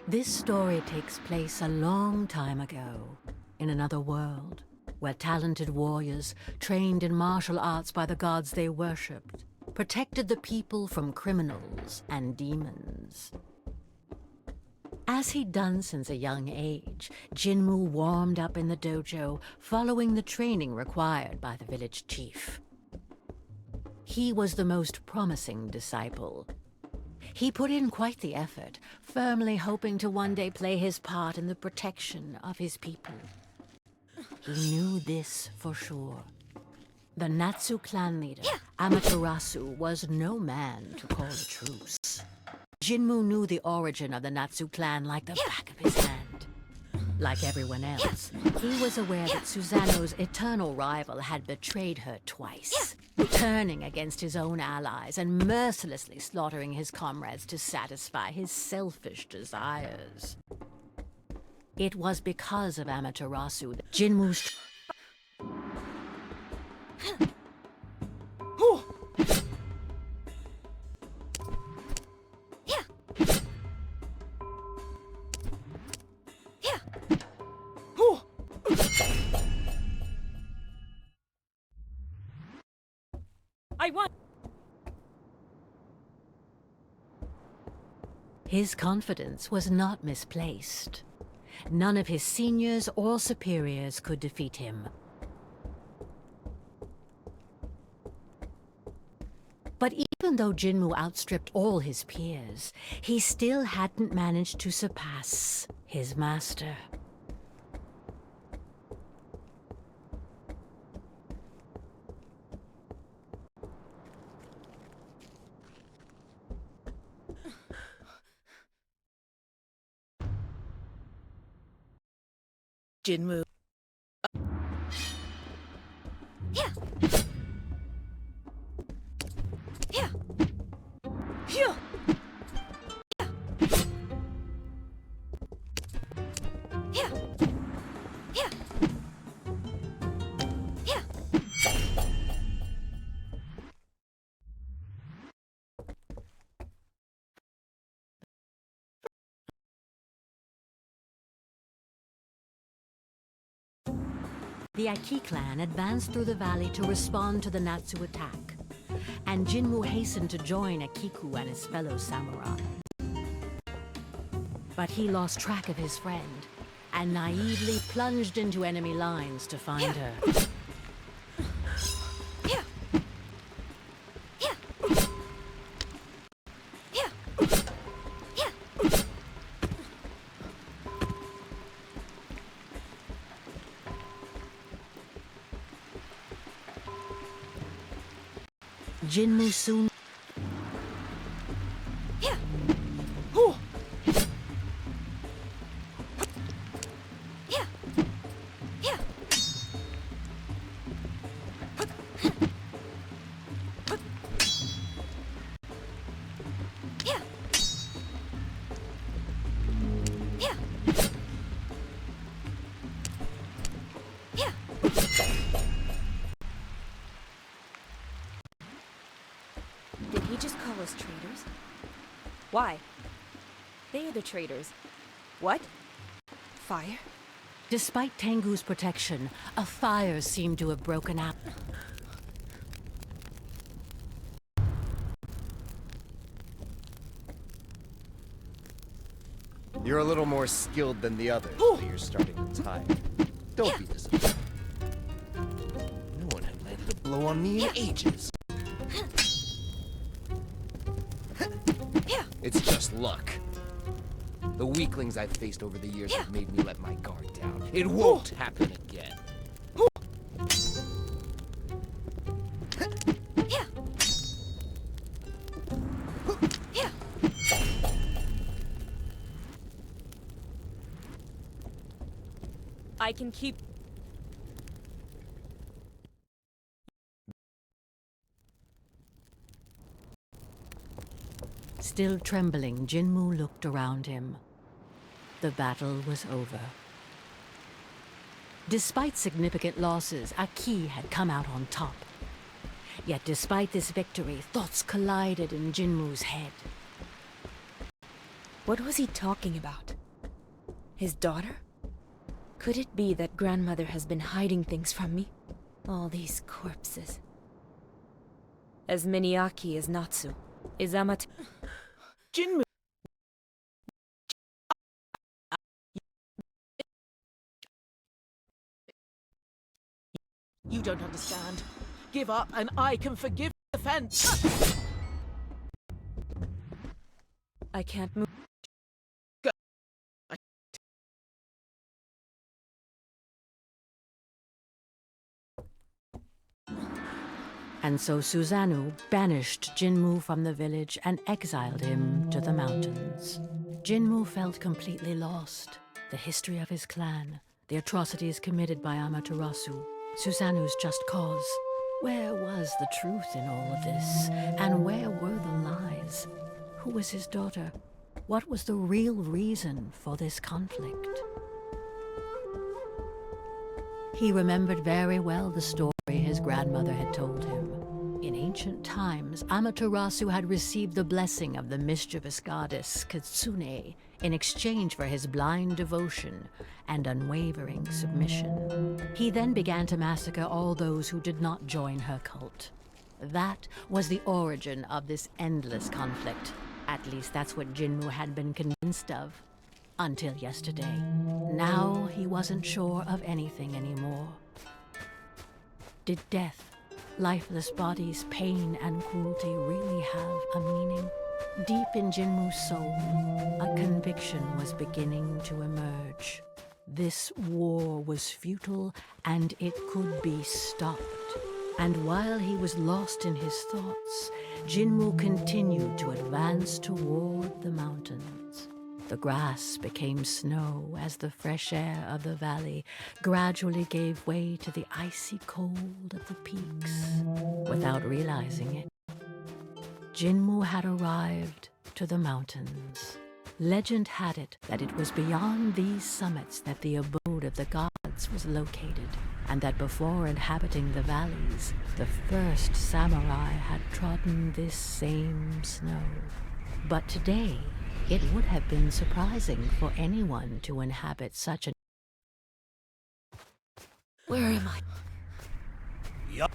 This story takes place a long time ago, in another world, where talented warriors, trained in martial arts by the gods they worshipped, protected the people from criminals and demons. As he'd done since a young age, Jinmu warmed up in the dojo, following the training required by the village chief. He was the most promising disciple. He put in quite the effort, firmly hoping to one day play his part in the protection of his people. He knew this for sure. The Natsu clan leader, Amaterasu, was no man to call a truce. Jinmu knew the origin of the Natsu clan like the back of his hand. Like everyone else, he was aware that Susanoo's eternal rival had betrayed her twice, turning against his own allies and mercilessly slaughtering his comrades to satisfy his selfish desires. It was because of Amaterasu that Jinwu's... His confidence was not misplaced. None of his seniors or superiors could defeat him. But even though Jinmu outstripped all his peers, he still hadn't managed to surpass his master. Jinmu. Yeah. Yeah. Yeah. Yeah. Yeah. Yeah. The Aiki clan advanced through the valley to respond to the Natsu attack, and Jinmu hastened to join Akiku and his fellow samurai. But he lost track of his friend, and naively plunged into enemy lines to find her. Jinmu soon... Did he just call us traitors? Why? They are the traitors. What? Fire? Despite Tengu's protection, a fire seemed to have broken out. You're a little more skilled than the others, but you're starting to tire. Don't be disappointed. No one had landed a blow on me in ages. It's just luck. The weaklings I've faced over the years have made me let my guard down. It won't happen again. I can keep... Still trembling, Jinmu looked around him. The battle was over. Despite significant losses, Aki had come out on top. Yet despite this victory, thoughts collided in Jinmu's head. What was he talking about? His daughter? Could it be that grandmother has been hiding things from me? All these corpses. As many Aki as Natsu. Is Amat... Jinmu! You don't understand. Give up and I can forgive the offense. I can't move. And so Susanoo banished Jinmu from the village and exiled him to the mountains. Jinmu felt completely lost. The history of his clan, the atrocities committed by Amaterasu, Susanoo's just cause. Where was the truth in all of this? And where were the lies? Who was his daughter? What was the real reason for this conflict? He remembered very well the story his grandmother had told him. In ancient times, Amaterasu had received the blessing of the mischievous goddess Kitsune in exchange for his blind devotion and unwavering submission. He then began to massacre all those who did not join her cult. That was the origin of this endless conflict. At least that's what Jinmu had been convinced of. Until yesterday. Now he wasn't sure of anything anymore. Did death, lifeless bodies, pain and cruelty really have a meaning? Deep in Jinmu's soul, a conviction was beginning to emerge. This war was futile and it could be stopped. And while he was lost in his thoughts, Jinmu continued to advance toward the mountains. The grass became snow as the fresh air of the valley gradually gave way to the icy cold of the peaks. Without realizing it, Jinmu had arrived to the mountains. Legend had it that it was beyond these summits that the abode of the gods was located, and that before inhabiting the valleys, the first samurai had trodden this same snow. But today, it would have been surprising for anyone to inhabit such an... Where am I? Yup.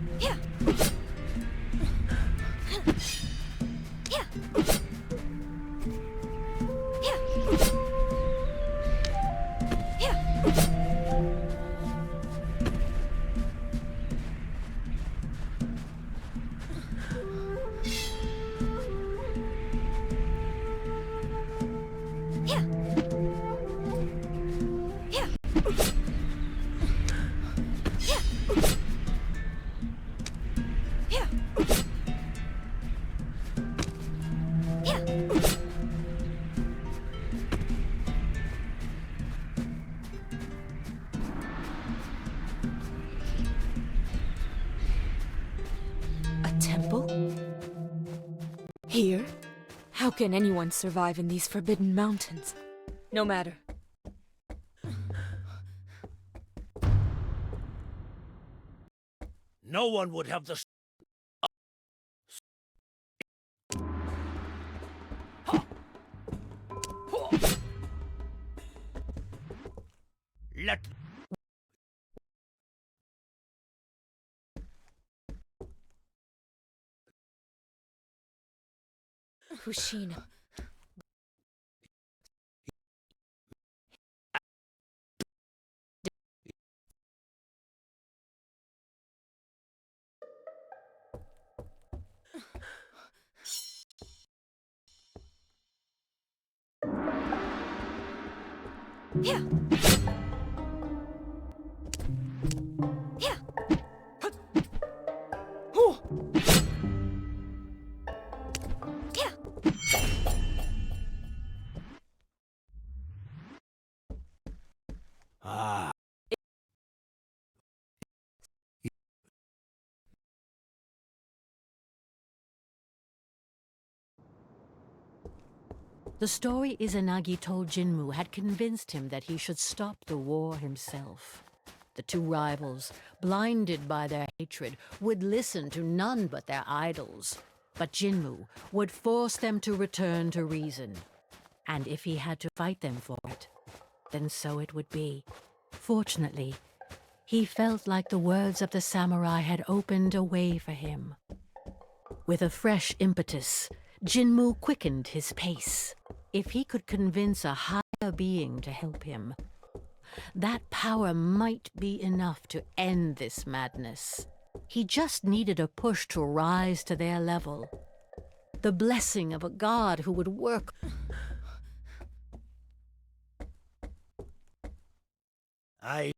Yeah. Yeah. A temple? Here? How can anyone survive in these forbidden mountains? No matter. No one would have the... Let... Fushino. Yeah. Yeah. Yeah. Ah. The story Izanagi told Jinmu had convinced him that he should stop the war himself. The two rivals, blinded by their hatred, would listen to none but their idols. But Jinmu would force them to return to reason. And if he had to fight them for it, then so it would be. Fortunately, he felt like the words of the samurai had opened a way for him. With a fresh impetus, Jinmu quickened his pace. If he could convince a higher being to help him, that power might be enough to end this madness. He just needed a push to rise to their level. The blessing of a god who would work. I...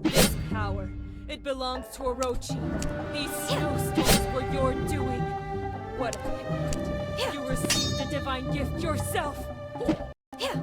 This power, it belongs to Orochi. These snowstorms were your doing. What a pity. You received a divine gift yourself. You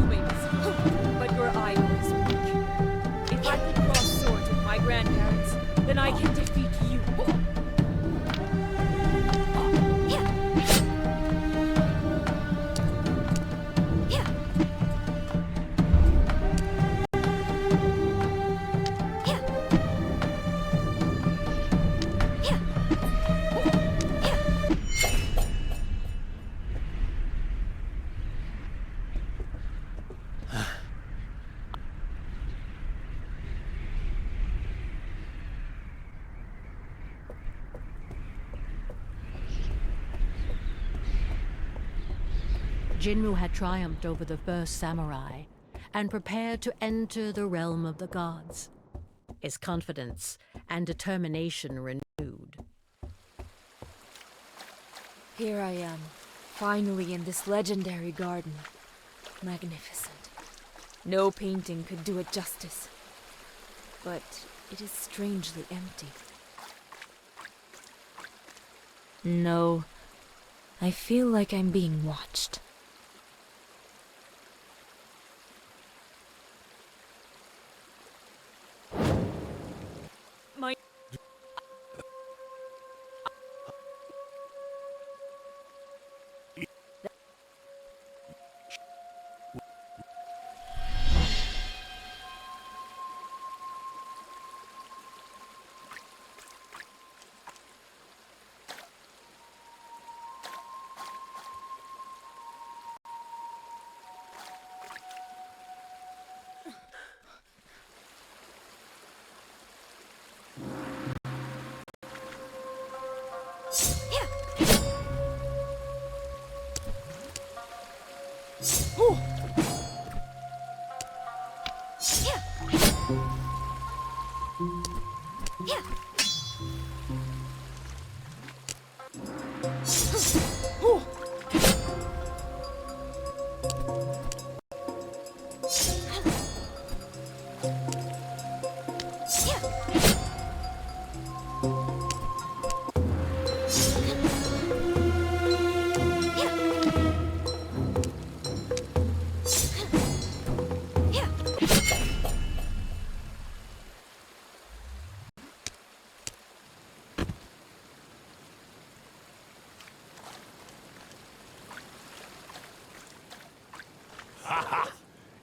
may be strong, but your idol is weak. If I can cross swords with my grandparents, then I can defeat you. Jinmu had triumphed over the first samurai and prepared to enter the realm of the gods. His confidence and determination renewed. Here I am, finally in this legendary garden. Magnificent. No painting could do it justice. But it is strangely empty. No, I feel like I'm being watched.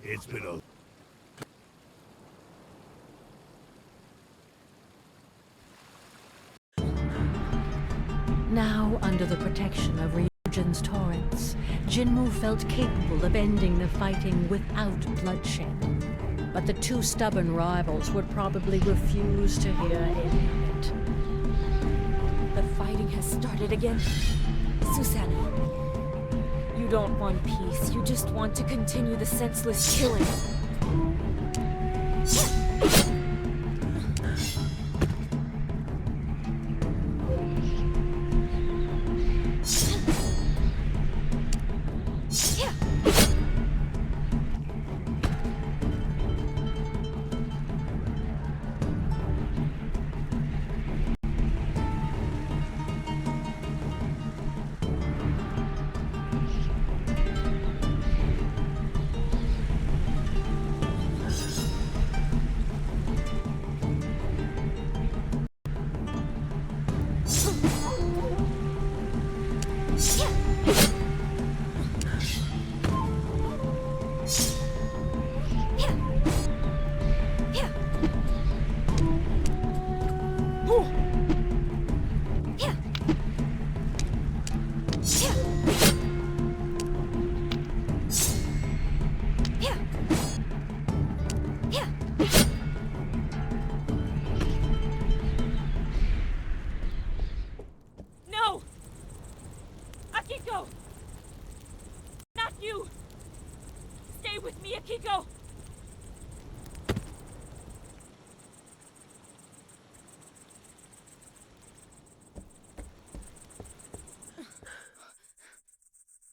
It's been a... Now, under the protection of Ryujin's torrents, Jinmu felt capable of ending the fighting without bloodshed. But the two stubborn rivals would probably refuse to hear any of it. The fighting has started again. Susanna, you don't want peace, you just want to continue the senseless killing.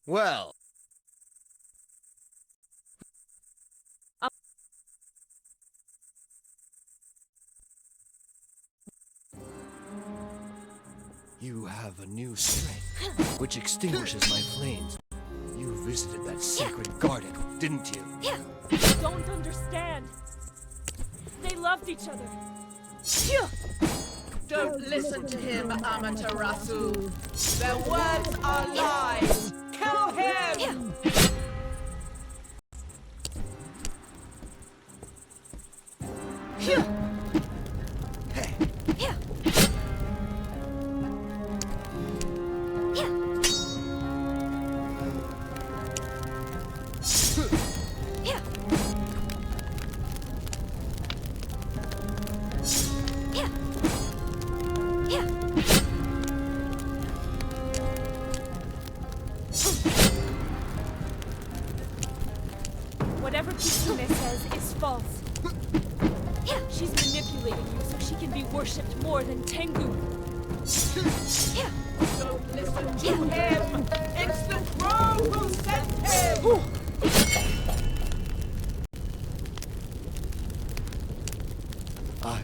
Well. You have a new strength, which extinguishes my flames. You visited that sacred garden, didn't you? Yeah. Don't understand. They loved each other. Don't listen to him, Amaterasu. Their words are lies. Kill him! Yeah. Hey, Yeah. Yeah. Yeah. Yeah. Yeah. Whatever Kitsune says is false. Yeah. She's manipulating you so she can be worshipped more than Tengu. Yeah. Don't listen to him! It's the crow who sent him! I...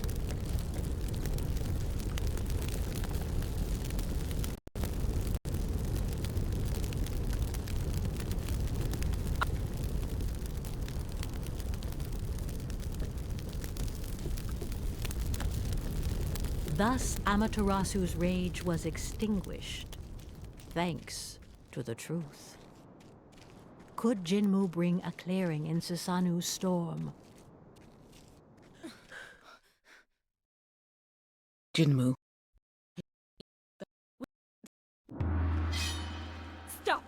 Thus Amaterasu's rage was extinguished, thanks to the truth. Could Jinmu bring a clearing in Susanu's storm? Jinmu. Stop!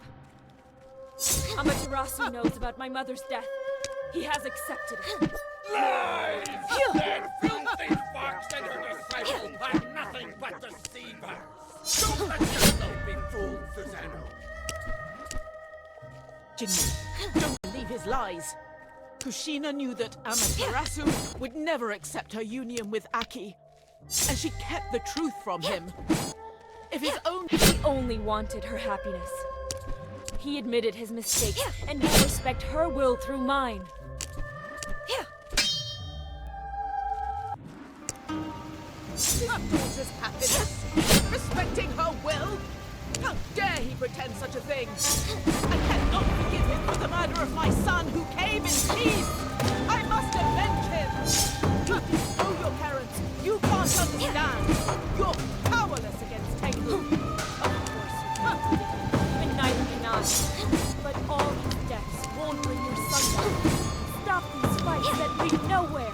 Amaterasu knows about my mother's death. He has accepted it. Lies! That filthy fox and her disciples are nothing but deceivers! Don't let yourself be fooled, Susano! Jinmu, don't believe his lies. Kushina knew that Amaterasu would never accept her union with Aki, and she kept the truth from him. If his own... He only wanted her happiness. He admitted his mistakes and will respect her will through mine. Yeah. His daughter's happiness, respecting her will? How dare he pretend such a thing? I cannot forgive him for the murder of my son who came in peace! I must avenge him! You disown your parents! You can't understand! You're powerless against Tengu! Of course you can't forgive him, and neither can I. But all his deaths won't bring your son back. Stop these fights that lead nowhere!